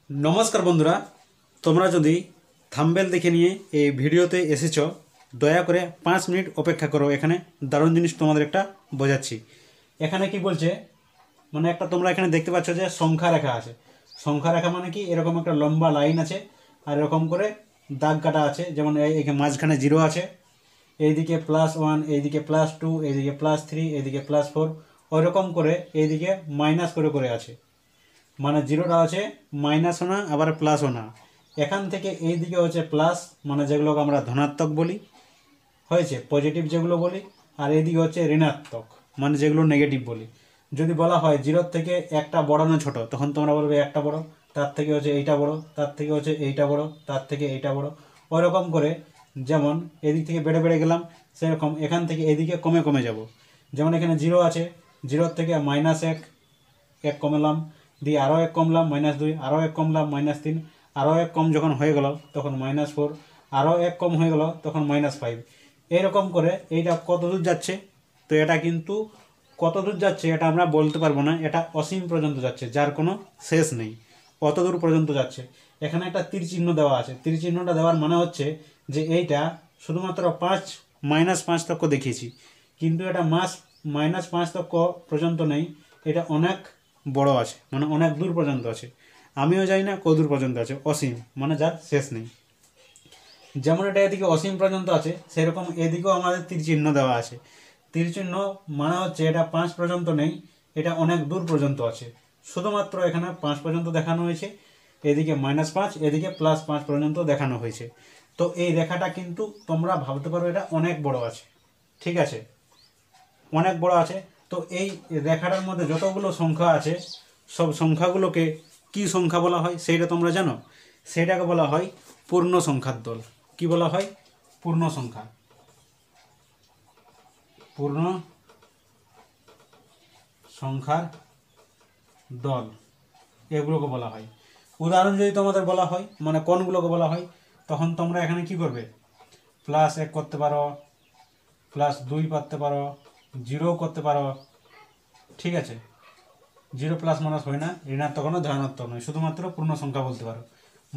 नमस्कार बंधुरा तोमरा यदि थाम्बनेल देखे निये এই ভিডিওতে এসেছো দয়া করে 5 মিনিট অপেক্ষা করো। এখানে দারুণ জিনিস তোমাদের একটা বোঝাচ্ছি। এখানে কি বলছে মানে একটা তোমরা এখানে দেখতে পাচ্ছ যে সংখ্যা রেখা আছে। সংখ্যা রেখা মানে কি এরকম একটা লম্বা লাইন আছে আর এরকম করে দাগ কাটা আছে, যেমন এইখানে মাঝখানে 0 আছে, এইদিকে +1, এইদিকে +2, এইদিকে +3, এইদিকে +4, ওইরকম করে এইদিকে মাইনাস করে করে আছে। মানে 0টা আছে মাইনাসও না আবার প্লাসও না। এখান থেকে এই দিকে হচ্ছে প্লাস, মানে যেগুলোকে আমরা ধনাত্মক বলি, হয়েছে পজিটিভ যেগুলো বলি, আর এইদিকে হচ্ছে ঋণাত্মক মানে যেগুলো নেগেটিভ বলি। যদি বলা হয় 0 থেকে একটা বড় না ছোট, তখন তোমরা বলবে একটা বড়, তার থেকে হচ্ছে এইটা বড়, তার থেকে হচ্ছে এইটা বড়, তার থেকে এইটা বড়, ওইরকম করে। যেমন এদিক থেকে বেড়ে বেড়ে গেলাম, সেরকম এখান থেকে এদিকে কমে কমে যাব। যেমন এখানে 0 আছে, 0 থেকে -1 এক কমলাম, দিয়ে আরও এক কমলাম -2, আরও এক কমলাম -3, আরও এক কম যখন হয়ে গেল তখন -4, আরও এক কম হয়ে গেল তখন -5। এইরকম করে এইটা কত দূর যাচ্ছে, তো এটা কিন্তু কত দূর যাচ্ছে এটা আমরা বলতে পারবো না, এটা অসীম পর্যন্ত যাচ্ছে, যার কোনো শেষ নেই, অত দূর পর্যন্ত যাচ্ছে। এখানে একটা তীর চিহ্ন দেওয়া আছে, তীর চিহ্নটা দেওয়ার মানে হচ্ছে যে এইটা শুধুমাত্র -5 তক দেখিয়েছি, কিন্তু এটা -5 তক পর্যন্ত নেই, এটা অনেক বড় আছে, মানে অনেক দূর পর্যন্ত আছে। আমিও জানি না কত দূর পর্যন্ত আছে, অসীম মানে যার শেষ নেই। যেমন এটা এদিকে অসীম পর্যন্ত আছে, সেরকম এদিকেও আমাদের তীর চিহ্ন দেওয়া আছে। তীর চিহ্ন মানে হচ্ছে এটা 5 পর্যন্ত নেই, এটা অনেক দূর পর্যন্ত আছে। শুধুমাত্র এখানে 5 পর্যন্ত দেখানো হয়েছে, এদিকে -5, এদিকে +5 পর্যন্ত দেখানো হয়েছে। তো এই রেখাটা কিন্তু তোমরা ভাবতে পারো এটা অনেক বড় আছে, ঠিক আছে, অনেক বড় আছে। তো এই রেখাটার মধ্যে যতগুলো সংখ্যা আছে সব সংখ্যাগুলোকে কি সংখ্যা বলা হয় সেইটা তোমরা জানো? সেটাকে বলা হয় পূর্ণ সংখ্যার দল। কি বলা হয়? পূর্ণ সংখ্যা, পূর্ণ সংখ্যার দল এগুলোকে বলা হয়। উদাহরণ যদি তোমাদের বলা হয় মানে কোনগুলোকে বলা হয়, তখন তোমরা এখানে কি করবে, +1 করতে পারো, +2 করতে পারো, 0 করতে পারো, ঠিক আছে। 0 প্লাস মাইনাস হয় না, ঋণাত্মক না ধনাত্মক নয়, শুধুমাত্র পূর্ণ সংখ্যা বলতে পারো।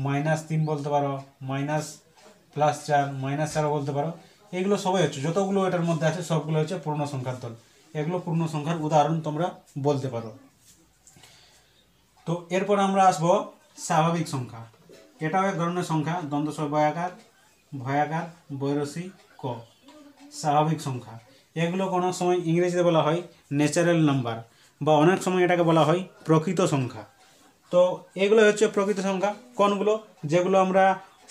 -3 বলতে পারো, +4, -4 বলতে পারো। এগুলো সবাই হচ্ছে, যতগুলো এটার মধ্যে আছে সবগুলো হচ্ছে পূর্ণ সংখ্যার দল। এগুলো পূর্ণ সংখ্যার উদাহরণ তোমরা বলতে পারো। তো এরপর আমরা আসবো স্বাভাবিক সংখ্যা। এটাও এক ধরনের সংখ্যা, দ্বন্দ্ব বয়াকার, ভয়াকার, বৈরসী ক। স্বাভাবিক সংখ্যা এগুলো কোনো সময় ইংরেজিতে বলা হয় ন্যাচারাল নাম্বার, বা অনেক সময় এটাকে বলা হয় প্রকৃত সংখ্যা। তো এগুলো হচ্ছে প্রকৃত সংখ্যা। কোনগুলো? যেগুলো আমরা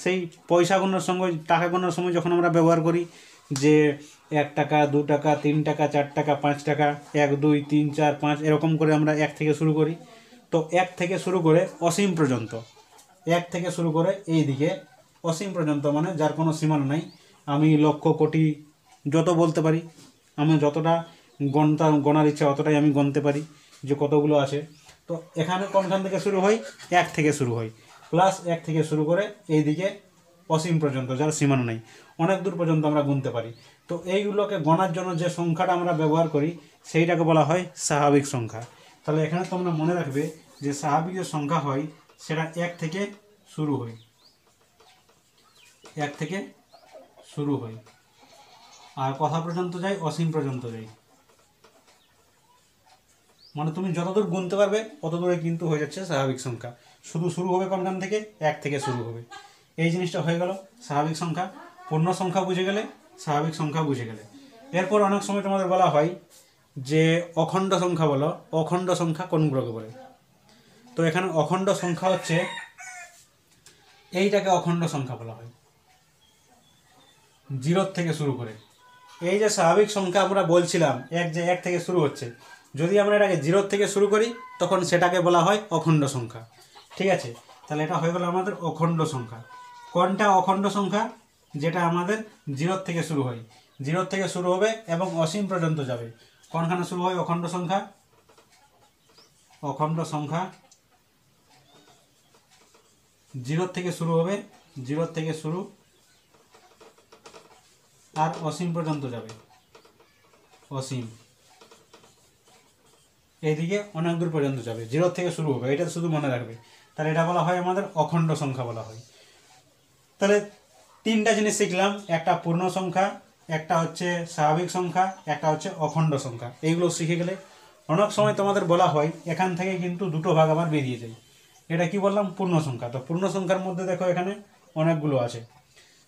সেই পয়সা গণনার সময়, টাকা গণনার সময় যখন আমরা ব্যবহার করি, যে 1 টাকা, 2 টাকা, 3 টাকা, 4 টাকা, 5 টাকা, 1, 2, 3, 4, 5 এরকম করে আমরা 1 থেকে শুরু করি। তো 1 থেকে শুরু করে অসীম পর্যন্ত, 1 থেকে শুরু করে এই দিকে অসীম পর্যন্ত, মানে যার কোনো সীমানা নাই। আমি লক্ষ, কোটি যত বলতে পারি, আমি যতটা গণার ইচ্ছা অতটাই আমি গণতে পারি যে কতগুলো আছে। তো এখানে কোনখান থেকে শুরু হয়? 1 থেকে শুরু হয়, +1 থেকে শুরু করে এই দিকে অসীম পর্যন্ত, যার সীমানা নেই, অনেক দূর পর্যন্ত আমরা গুনতে পারি। তো এইগুলোকে গণার জন্য যে সংখ্যাটা আমরা ব্যবহার করি সেইটাকে বলা হয় স্বাভাবিক সংখ্যা। তাহলে এখানে তোমরা মনে রাখবে যে স্বাভাবিক যে সংখ্যা হয় সেটা 1 থেকে শুরু হয়, 1 থেকে শুরু হয়, আর কথা পর্যন্ত যায়, অসীম পর্যন্ত যায়। মানে তুমি যতদূর গুনতে পারবে অত দূরে কিন্তু হয়ে যাচ্ছে স্বাভাবিক সংখ্যা। শুধু শুরু হবে কোনখান থেকে? 1 থেকে শুরু হবে। এই জিনিসটা হয়ে গেল স্বাভাবিক সংখ্যা। পূর্ণ সংখ্যা বুঝে গেলে, স্বাভাবিক সংখ্যা বুঝে গেলে। এরপর অনেক সময় তোমাদের বলা হয় যে অখণ্ড সংখ্যা বলো। অখণ্ড সংখ্যা কোনগুলোকে বলে? তো এখানে অখণ্ড সংখ্যা হচ্ছে এইটাকে অখণ্ড সংখ্যা বলা হয়, 0 থেকে শুরু করে। এই যে স্বাভাবিক সংখ্যা আমরা বলছিলাম, যে 1 থেকে শুরু হচ্ছে, যদি আমরা এটাকে 0 থেকে শুরু করি তখন সেটাকে বলা হয় অখণ্ড সংখ্যা, ঠিক আছে। তাহলে এটা হয়ে গেল আমাদের অখণ্ড সংখ্যা। কোনটা অখণ্ড সংখ্যা? যেটা আমাদের 0 থেকে শুরু হয়, 0 থেকে শুরু হবে এবং অসীম পর্যন্ত যাবে। কোনখানে শুরু হয় অখণ্ড সংখ্যা? অখণ্ড সংখ্যা 0 থেকে শুরু হবে, 0 থেকে শুরু আর অসীম পর্যন্ত যাবে, অসীম। এইদিকে অনেক দূর পর্যন্ত যাবে, 0 থেকে শুরু হবে, এটা শুধু মনে রাখবে। তাহলে এটা বলা হয় আমাদের অখণ্ড সংখ্যা বলা হয়। তাহলে তিনটা জিনিস শিখলাম, একটা পূর্ণ সংখ্যা, একটা হচ্ছে স্বাভাবিক সংখ্যা, একটা হচ্ছে অখণ্ড সংখ্যা। এইগুলো শিখে গেলে অনেক সময় তোমাদের বলা হয় এখান থেকে কিন্তু দুটো ভাগ আবার বেরিয়ে যায়। এটা কি বললাম? পূর্ণ সংখ্যা। তো পূর্ণ সংখ্যার মধ্যে দেখো এখানে অনেকগুলো আছে।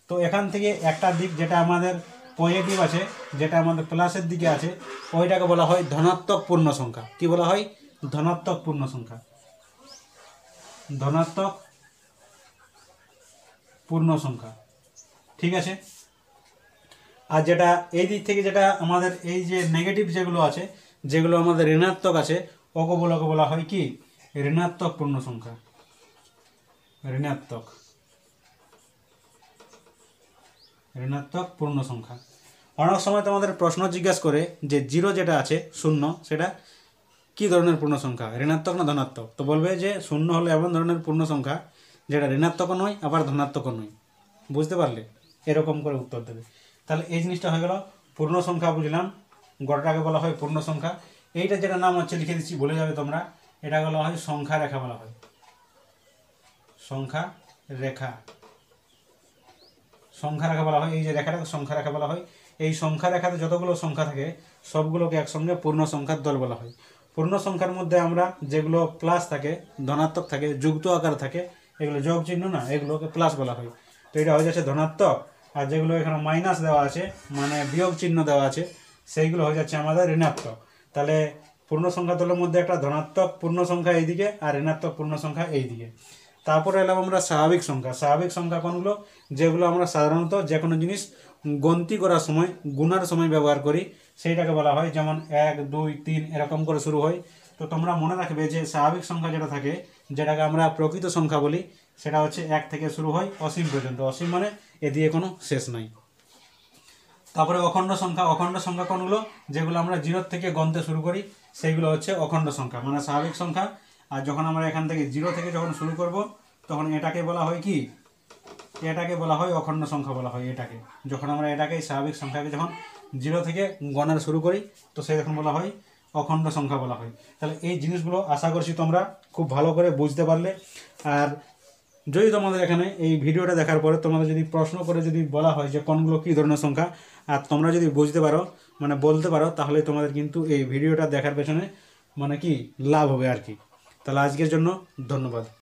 তো এখান থেকে একটা দিক যেটা আমাদের পজিটিভ আছে, যেটা আমাদের প্লাসের দিকে আছে, ওইটাকে বলা হয় ধনাত্মক পূর্ণ সংখ্যা। কি বলা হয়? ধনাত্মক পূর্ণ সংখ্যা। ধনাত্মক পূর্ণ সংখ্যা, ঠিক আছে। আর যেটা এই দিক থেকে যেটা আমাদের এই যে নেগেটিভ যেগুলো আছে, যেগুলো আমাদের ঋণাত্মক আছে, ওগুলোকে বলা হয় কি? ঋণাত্মক পূর্ণ সংখ্যা। ঋণাত্মক পূর্ণ সংখ্যা। অনেক সময় তোমাদের প্রশ্ন জিজ্ঞাসা করে যে জিরো যেটা আছে, শূন্য, সেটা কি ধরনের পূর্ণ সংখ্যা, ঋণাত্মক না ধনাত্মক? তো বলবে যে শূন্য হলো এমন ধরনের পূর্ণ সংখ্যা যেটা ঋণাত্মকও নয় আবার ধনাত্মকও নয়। বুঝতে পারলে? এরকম করে উত্তর দেবে। তাহলে এই জিনিসটা হয়ে গেল পূর্ণ সংখ্যা, বুঝলাম। গড়টাকে বলা হয় পূর্ণ সংখ্যা। এইটা যেটা নাম হচ্ছে লিখে দিচ্ছি, বলে যাবে তোমরা, এটা বলা হয় সংখ্যা রেখা বলা হয়। সংখ্যা রেখা। সংখ্যা রেখা বলা হয়, এই যে রেখাটাকে সংখ্যা রেখা বলা হয়। এই সংখ্যা রেখাতে যতগুলো সংখ্যা থাকে সবগুলোকে একসঙ্গে পূর্ণ সংখ্যার দল বলা হয়। পূর্ণ সংখ্যার মধ্যে আমরা যেগুলো প্লাস থাকে, ধনাত্মক থাকে, যুক্ত আকার থাকে, এগুলো যোগ চিহ্ন না, এগুলোকে প্লাস বলা হয়। তো এটা হয়ে যাচ্ছে ধনাত্মক। আর যেগুলো এখানে মাইনাস দেওয়া আছে, মানে বিয়োগ চিহ্ন দেওয়া আছে, সেইগুলো হয়ে যাচ্ছে আমাদের ঋণাত্মক। তাহলে পূর্ণ সংখ্যা দলের মধ্যে একটা ধনাত্মক পূর্ণ সংখ্যা এইদিকে আর ঋণাত্মক পূর্ণ সংখ্যা এইদিকে। তারপরে এলাম আমরা স্বাভাবিক সংখ্যা। স্বাভাবিক সংখ্যা কোনগুলো? যেগুলো আমরা সাধারণত যে কোনো জিনিস গণতি করার সময়, গুণার সময় ব্যবহার করি, সেইটাকে বলা হয়, যেমন 1, 2, 3 এরকম করে শুরু হয়। তো তোমরা মনে রাখবে যে স্বাভাবিক সংখ্যা যেটা থাকে, যেটাকে আমরা প্রকৃত সংখ্যা বলি, সেটা হচ্ছে 1 থেকে শুরু হয় অসীম পর্যন্ত। অসীম মানে এদিকে কোনো শেষ নাই। তারপরে অখণ্ড সংখ্যা। অখণ্ড সংখ্যা কোনগুলো? যেগুলো আমরা 0 থেকে গণতে শুরু করি, সেইগুলো হচ্ছে অখণ্ড সংখ্যা, মানে স্বাভাবিক সংখ্যা। আর যখন আমরা এখান থেকে 0 থেকে যখন শুরু করব, তখন এটাকে বলা হয় কি? এটাকে বলা হয় অখণ্ড সংখ্যা বলা হয়। এটাকে যখন আমরা এটাকে স্বাভাবিক সংখ্যাকে যখন 0 থেকে গণনা শুরু করি, তো সেই তখন বলা হয় অখণ্ড সংখ্যা বলা হয়। তাহলে এই জিনিসগুলো আশা করছি তোমরা খুব ভালো করে বুঝতে পারলে। আর যদি তোমাদের এখানে এই ভিডিওটা দেখার পরে তোমাদের যদি প্রশ্ন করে যদি বলা হয় যে কোনগুলো কী ধরনের সংখ্যা, আর তোমরা যদি বুঝতে পারো, মানে বলতে পারো, তাহলে তোমাদের কিন্তু এই ভিডিওটা দেখার পেছনে মানে কি লাভ হবে আর কি। তাহলে আজকের জন্য ধন্যবাদ।